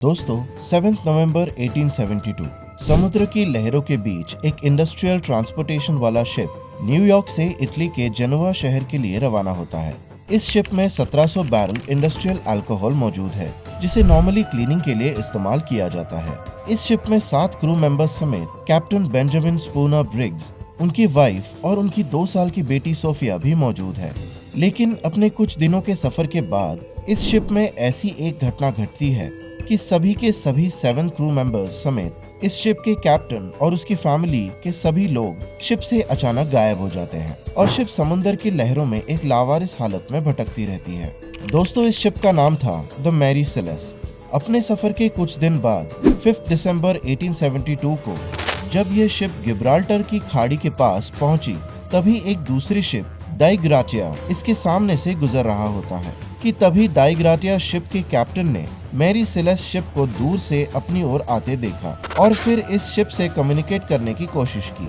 दोस्तों 7 नवंबर 1872 समुद्र की लहरों के बीच एक इंडस्ट्रियल ट्रांसपोर्टेशन वाला शिप न्यूयॉर्क से इटली के जेनोवा शहर के लिए रवाना होता है। इस शिप में 1700 बैरल इंडस्ट्रियल अल्कोहल मौजूद है, जिसे नॉर्मली क्लीनिंग के लिए इस्तेमाल किया जाता है। इस शिप में 7 क्रू मेंबर्स समेत कैप्टन बेंजामिन स्पूनर ब्रिग्स, उनकी वाइफ और उनकी 2 साल की बेटी सोफिया भी मौजूद है। लेकिन अपने कुछ दिनों के सफर के बाद इस शिप में ऐसी एक घटना घटती है कि सभी के सभी 7 क्रू मेंबर्स समेत इस शिप के कैप्टन और उसकी फैमिली के सभी लोग शिप से अचानक गायब हो जाते हैं और शिप समुद्र की लहरों में एक लावारिस हालत में भटकती रहती है। दोस्तों, इस शिप का नाम था द मैरी सेलेस्ट। अपने सफर के कुछ दिन बाद 5 दिसंबर 1872 को जब यह शिप गिब्राल्टर की खाड़ी के पास पहुंची, तभी एक दूसरी शिप दाई ग्राटिया इसके सामने से गुजर रहा होता है कि तभी दाई ग्राटिया शिप के कैप्टन ने मैरी सेलेस्ट शिप को दूर से अपनी ओर आते देखा और फिर इस शिप से कम्युनिकेट करने की कोशिश की।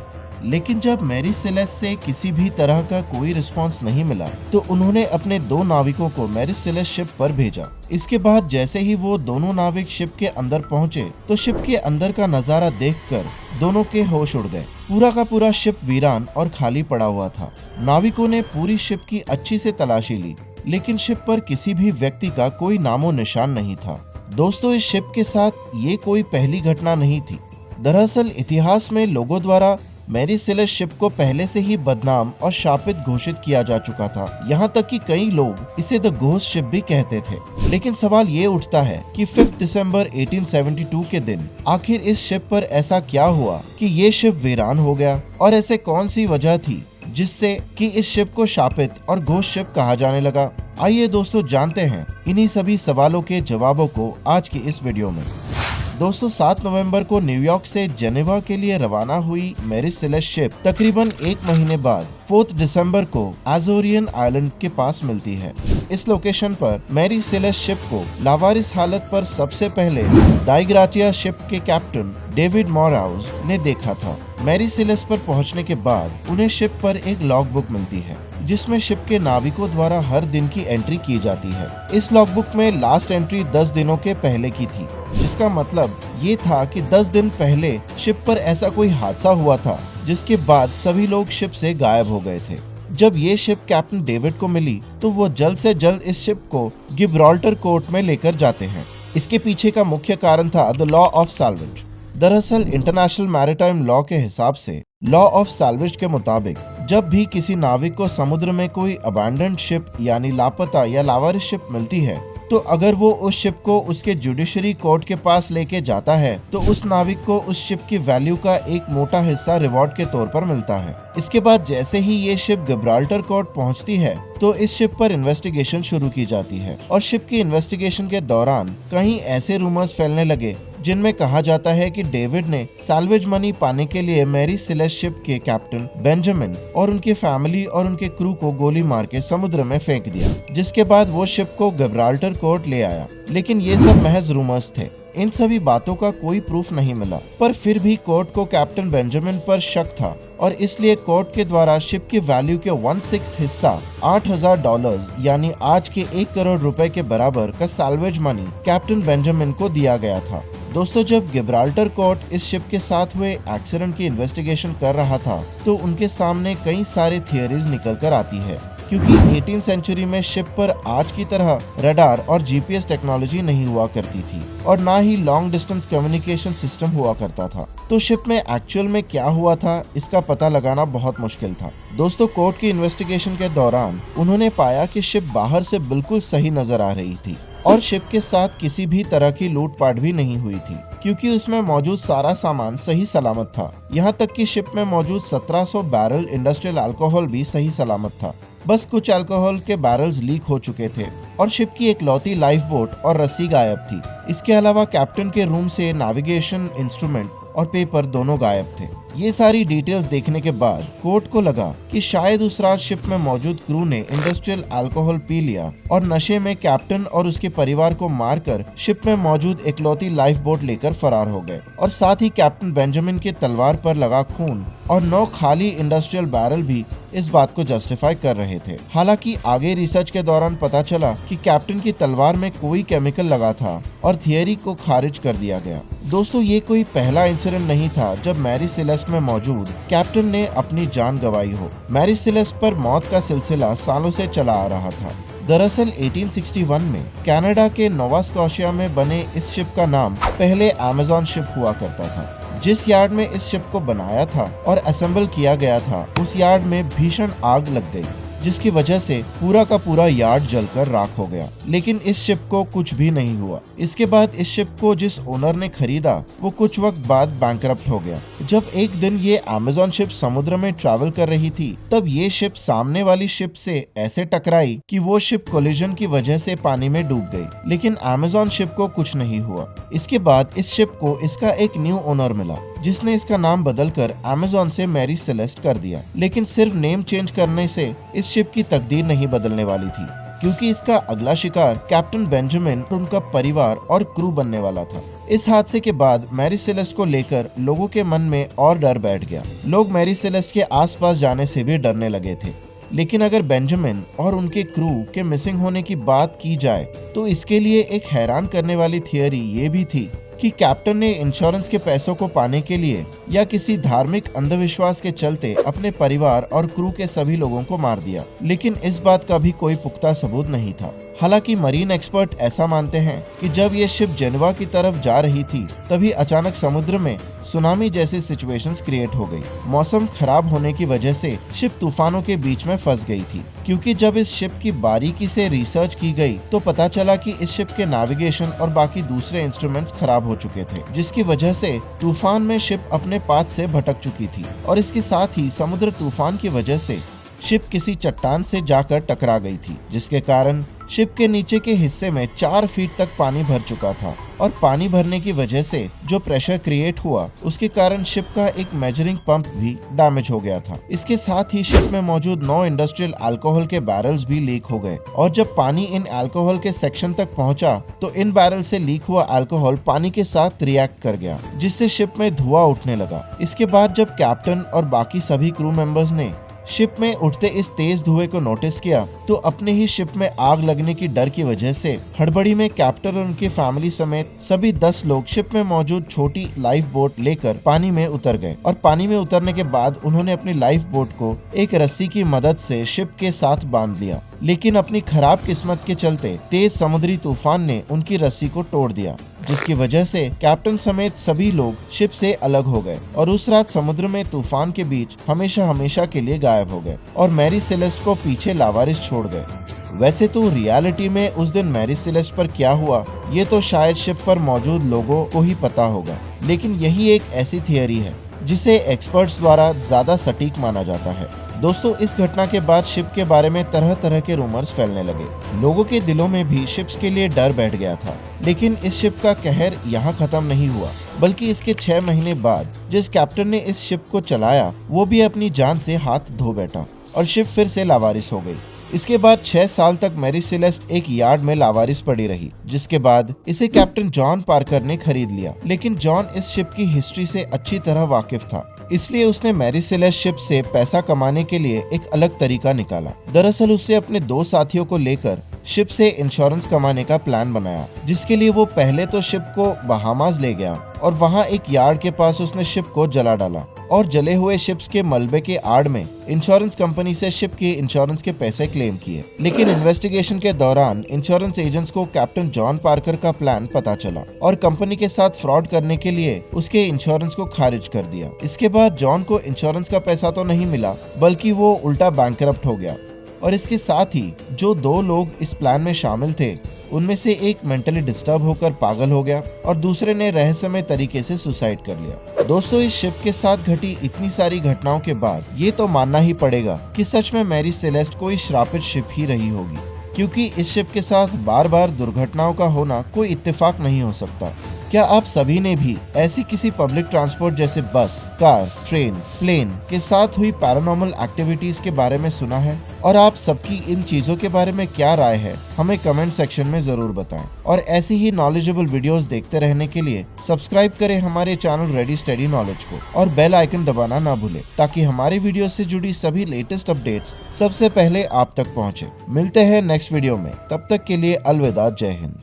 लेकिन जब मैरी सेलेस्ट से किसी भी तरह का कोई रिस्पांस नहीं मिला, तो उन्होंने अपने 2 नाविकों को मैरी सेलेस्ट शिप पर भेजा। इसके बाद जैसे ही वो दोनों नाविक शिप के अंदर पहुंचे, तो शिप के अंदर का नजारा देखकर दोनों के होश उड़ गए। पूरा का पूरा शिप वीरान और खाली पड़ा हुआ था। नाविकों ने पूरी शिप की अच्छी से तलाशी ली, लेकिन शिप पर किसी भी व्यक्ति का कोई नामो निशान नहीं था। दोस्तों, इस शिप के साथ ये कोई पहली घटना नहीं थी। दरअसल इतिहास में लोगों द्वारा मैरी सेलेस्ट शिप को पहले से ही बदनाम और शापित घोषित किया जा चुका था। यहाँ तक कि कई लोग इसे द घोस्ट शिप भी कहते थे। लेकिन सवाल ये उठता है कि 5 दिसंबर 1872 के दिन आखिर इस शिप पर ऐसा क्या हुआ कि ये शिप वीरान हो गया, और ऐसे कौन सी वजह थी जिससे कि इस शिप को शापित और घोस्ट शिप कहा जाने लगा। आइए दोस्तों, जानते हैं इन्हीं सभी सवालों के जवाबों को आज की इस वीडियो में। दोस्तों, 7 नवंबर को न्यूयॉर्क से जेनेवा के लिए रवाना हुई मैरी सेलेस्ट शिप तकरीबन 1 महीने बाद 4 दिसंबर को एजोरियन आइलैंड के पास मिलती है। इस लोकेशन पर मैरी सेलेस्ट शिप को लावारिस हालत पर सबसे पहले दाई ग्राटिया शिप के कैप्टन डेविड मोराउज ने देखा था। मैरी सेलेस्ट पर पहुंचने के बाद उन्हें शिप पर एक लॉग बुक मिलती है, जिसमें शिप के नाविकों द्वारा हर दिन की एंट्री की जाती है। इस लॉग बुक में लास्ट एंट्री 10 दिनों के पहले की थी, जिसका मतलब ये था कि 10 दिन पहले शिप पर ऐसा कोई हादसा हुआ था जिसके बाद सभी लोग शिप से गायब हो गए थे। जब ये शिप कैप्टन डेविड को मिली, तो वो जल्द से जल्द इस शिप को गिब्राल्टर कोर्ट में लेकर जाते हैं। इसके पीछे का मुख्य कारण था द लॉ ऑफ साल्वेज। दरअसल इंटरनेशनल मैरिटाइम लॉ के हिसाब से लॉ ऑफ साल्वेज के मुताबिक जब भी किसी नाविक को समुद्र में कोई अबैंडन्ड शिप यानी लापता या लावारिस शिप मिलती है, तो अगर वो उस शिप को उसके जुडिशरी कोर्ट के पास लेके जाता है, तो उस नाविक को उस शिप की वैल्यू का एक मोटा हिस्सा रिवॉर्ड के तौर पर मिलता है। इसके बाद जैसे ही ये शिप गिब्राल्टर कोर्ट पहुंचती है, तो इस शिप पर इन्वेस्टिगेशन शुरू की जाती है और शिप की इन्वेस्टिगेशन के दौरान कहीं ऐसे रूमर्स फैलने लगे जिनमें कहा जाता है कि डेविड ने सैल्वेज मनी पाने के लिए मैरी सेलेस्ट शिप के कैप्टन बेंजामिन और उनकी फैमिली और उनके क्रू को गोली मार के समुद्र में फेंक दिया, जिसके बाद वो शिप को गिब्राल्टर कोर्ट ले आया। लेकिन ये सब महज रूमर्स थे। इन सभी बातों का कोई प्रूफ नहीं मिला, पर फिर भी कोर्ट को कैप्टन बेंजामिन पर शक था और इसलिए कोर्ट के द्वारा शिप की वैल्यू के 1/6 हिस्सा $8,000 यानी आज के 1 करोड़ रुपए के बराबर का सैल्वेज मनी कैप्टन बेंजामिन को दिया गया था। दोस्तों, जब गिब्राल्टर कोर्ट इस शिप के साथ हुए एक्सीडेंट की इन्वेस्टिगेशन कर रहा था, तो उनके सामने कई सारे थियरीज निकल कर आती है। क्योंकि 18th सेंचुरी में शिप पर आज की तरह रडार और जीपीएस टेक्नोलॉजी नहीं हुआ करती थी और ना ही लॉन्ग डिस्टेंस कम्युनिकेशन सिस्टम हुआ करता था, तो शिप में एक्चुअल में क्या हुआ था इसका पता लगाना बहुत मुश्किल था। दोस्तों, कोर्ट की इन्वेस्टिगेशन के दौरान उन्होंने पाया कि शिप बाहर से बिल्कुल सही नजर आ रही थी और शिप के साथ किसी भी तरह की लूटपाट भी नहीं हुई थी, क्योंकि उसमें मौजूद सारा सामान सही सलामत था। यहाँ तक कि शिप में मौजूद 1700 बैरल इंडस्ट्रियल अल्कोहल भी सही सलामत था। बस कुछ अल्कोहल के बैरल्स लीक हो चुके थे और शिप की इकलौती लाइफ बोट और रस्सी गायब थी। इसके अलावा कैप्टन के रूम से नेविगेशन इंस्ट्रूमेंट और पेपर दोनों गायब थे। ये सारी डिटेल्स देखने के बाद कोर्ट को लगा कि शायद उस रात शिप में मौजूद क्रू ने इंडस्ट्रियल अल्कोहल पी लिया और नशे में कैप्टन और उसके परिवार को मारकर शिप में मौजूद इकलौती लाइफ बोट लेकर फरार हो गए और साथ ही कैप्टन बेंजामिन के तलवार पर लगा खून और 9 खाली इंडस्ट्रियल बैरल भी इस बात को जस्टिफाई कर रहे थे। हालांकि आगे रिसर्च के दौरान पता चला कि कैप्टन की तलवार में कोई केमिकल लगा था और थियरी को खारिज कर दिया गया। दोस्तों, ये कोई पहला इंसिडेंट नहीं था जब मैरी सेलेस्ट में मौजूद कैप्टन ने अपनी जान गंवाई हो। मैरी सेलेस्ट पर मौत का सिलसिला सालों से चला आ रहा था। दरअसल 1861 में कनाडा के नोवा स्कॉशिया में बने इस शिप का नाम पहले अमेज़न शिप हुआ करता था। जिस यार्ड में इस शिप को बनाया था और असेंबल किया गया था, उस यार्ड में भीषण आग लग गई, जिसकी वजह से पूरा का पूरा यार्ड जलकर राख हो गया। लेकिन इस शिप को कुछ भी नहीं हुआ। इसके बाद इस शिप को जिस ओनर ने खरीदा वो कुछ वक्त बाद बैंकरप्ट हो गया। जब एक दिन ये अमेज़न शिप समुद्र में ट्रैवल कर रही थी, तब ये शिप सामने वाली शिप से ऐसे टकराई कि वो शिप कोलिजन की वजह से पानी में डूब गई। लेकिन अमेज़न शिप को कुछ नहीं हुआ। इसके बाद इस शिप को इसका एक न्यू ओनर मिला, जिसने इसका नाम बदलकर अमेज़न से मैरी सेलेस्ट कर दिया। लेकिन सिर्फ नेम चेंज करने से इस शिप की तकदीर नहीं बदलने वाली थी, क्योंकि इसका अगला शिकार कैप्टन बेंजामिन और उनका परिवार और क्रू बनने वाला था। इस हादसे के बाद मैरी सेलेस्ट को लेकर लोगों के मन में और डर बैठ गया। लोग मैरी सेलेस्ट के आसपास जाने से भी डरने लगे थे। लेकिन अगर बेंजामिन और उनके क्रू के मिसिंग होने की बात की जाए तो इसके लिए एक हैरान करने वाली थियरी ये भी थी कि कैप्टन ने इंश्योरेंस के पैसों को पाने के लिए या किसी धार्मिक अंधविश्वास के चलते अपने परिवार और क्रू के सभी लोगों को मार दिया। लेकिन इस बात का भी कोई पुख्ता सबूत नहीं था। हालांकि मरीन एक्सपर्ट ऐसा मानते हैं कि जब ये शिप जेनेवा की तरफ जा रही थी, तभी अचानक समुद्र में सुनामी जैसी सिचुएशंस क्रिएट हो गई। मौसम खराब होने की वजह से शिप तूफानों के बीच में फंस गई थी। क्योंकि जब इस शिप की बारीकी से रिसर्च की गई तो पता चला कि इस शिप के नेविगेशन और बाकी दूसरे इंस्ट्रूमेंट्स खराब हो चुके थे, जिसकी वजह से तूफान में शिप अपने पाथ से भटक चुकी थी। और इसके साथ ही समुद्र तूफान की वजह से शिप किसी चट्टान से जाकर टकरा गई थी, जिसके कारण शिप के नीचे के हिस्से में 4 फीट तक पानी भर चुका था। और पानी भरने की वजह से जो प्रेशर क्रिएट हुआ, उसके कारण शिप का एक मेजरिंग पंप भी डैमेज हो गया था। इसके साथ ही शिप में मौजूद 9 इंडस्ट्रियल अल्कोहल के बैरल्स भी लीक हो गए। और जब पानी इन अल्कोहल के सेक्शन तक पहुंचा तो इन बैरल से लीक हुआ अल्कोहल पानी के साथ रिएक्ट कर गया, जिससे शिप में धुआं उठने लगा। इसके बाद जब कैप्टन और बाकी सभी क्रू मेंबर्स ने शिप में उठते इस तेज धुएं को नोटिस किया तो अपने ही शिप में आग लगने की डर की वजह से हड़बड़ी में कैप्टन और उनकी फैमिली समेत सभी 10 लोग शिप में मौजूद छोटी लाइफ बोट लेकर पानी में उतर गए। और पानी में उतरने के बाद उन्होंने अपनी लाइफ बोट को एक रस्सी की मदद से शिप के साथ बांध लिया। लेकिन अपनी खराब किस्मत के चलते तेज समुद्री तूफान ने उनकी रस्सी को तोड़ दिया, जिसकी वजह से कैप्टन समेत सभी लोग शिप से अलग हो गए और उस रात समुद्र में तूफान के बीच हमेशा हमेशा के लिए गायब हो गए और मैरी सेलेस्ट को पीछे लावारिस छोड़ गए। वैसे तो रियलिटी में उस दिन मैरी सेलेस्ट पर क्या हुआ ये तो शायद शिप पर मौजूद लोगों को ही पता होगा, लेकिन यही एक ऐसी थियरी है जिसे एक्सपर्ट्स द्वारा ज्यादा सटीक माना जाता है। दोस्तों, इस घटना के बाद शिप के बारे में तरह तरह के रूमर्स फैलने लगे। लोगों के दिलों में भी शिप्स के लिए डर बैठ गया था। लेकिन इस शिप का कहर यहाँ खत्म नहीं हुआ, बल्कि इसके 6 महीने बाद जिस कैप्टन ने इस शिप को चलाया वो भी अपनी जान से हाथ धो बैठा और शिप फिर से लावारिस हो गई। इसके बाद 6 साल तक मैरी सेलेस्ट एक यार्ड में लावारिस पड़ी रही, जिसके बाद इसे कैप्टन जॉन पार्कर ने खरीद लिया। लेकिन जॉन इस शिप की हिस्ट्री से अच्छी तरह वाकिफ था, इसलिए उसने मैरी सेलेस्ट शिप से पैसा कमाने के लिए एक अलग तरीका निकाला। दरअसल उसने अपने 2 साथियों को लेकर शिप से इंश्योरेंस कमाने का प्लान बनाया, जिसके लिए वो पहले तो शिप को बहामास ले गया और वहाँ एक यार्ड के पास उसने शिप को जला डाला और जले हुए शिप्स के मलबे के आड़ में इंश्योरेंस कंपनी से शिप के इंश्योरेंस के पैसे क्लेम किए। लेकिन इन्वेस्टिगेशन के दौरान इंश्योरेंस एजेंट्स को कैप्टन जॉन पार्कर का प्लान पता चला और कंपनी के साथ फ्रॉड करने के लिए उसके इंश्योरेंस को खारिज कर दिया। इसके बाद जॉन को इंश्योरेंस का पैसा तो नहीं मिला, बल्कि वो उल्टा बैंकरप्ट हो गया। और इसके साथ ही जो 2 लोग इस प्लान में शामिल थे, उनमें से एक मेंटली डिस्टर्ब होकर पागल हो गया और दूसरे ने रहस्यमय तरीके से सुसाइड कर लिया। दोस्तों, इस शिप के साथ घटी इतनी सारी घटनाओं के बाद ये तो मानना ही पड़ेगा कि सच में मैरी सेलेस्ट कोई श्रापित शिप ही रही होगी, क्योंकि इस शिप के साथ बार बार दुर्घटनाओं का होना कोई इत्तेफाक नहीं हो सकता। क्या आप सभी ने भी ऐसी किसी पब्लिक ट्रांसपोर्ट जैसे बस, कार, ट्रेन, प्लेन के साथ हुई पैरानॉर्मल एक्टिविटीज के बारे में सुना है? और आप सबकी इन चीजों के बारे में क्या राय है, हमें कमेंट सेक्शन में जरूर बताएं। और ऐसी ही नॉलेजेबल वीडियोस देखते रहने के लिए सब्सक्राइब करें हमारे चैनल रेडी स्टडी नॉलेज को और बेल आइकन दबाना ना भूलें, ताकि हमारे वीडियो से जुड़ी सभी लेटेस्ट अपडेट्स सबसे पहले आप तक पहुंचे। मिलते हैं नेक्स्ट वीडियो में, तब तक के लिए अलविदा, जय हिंद।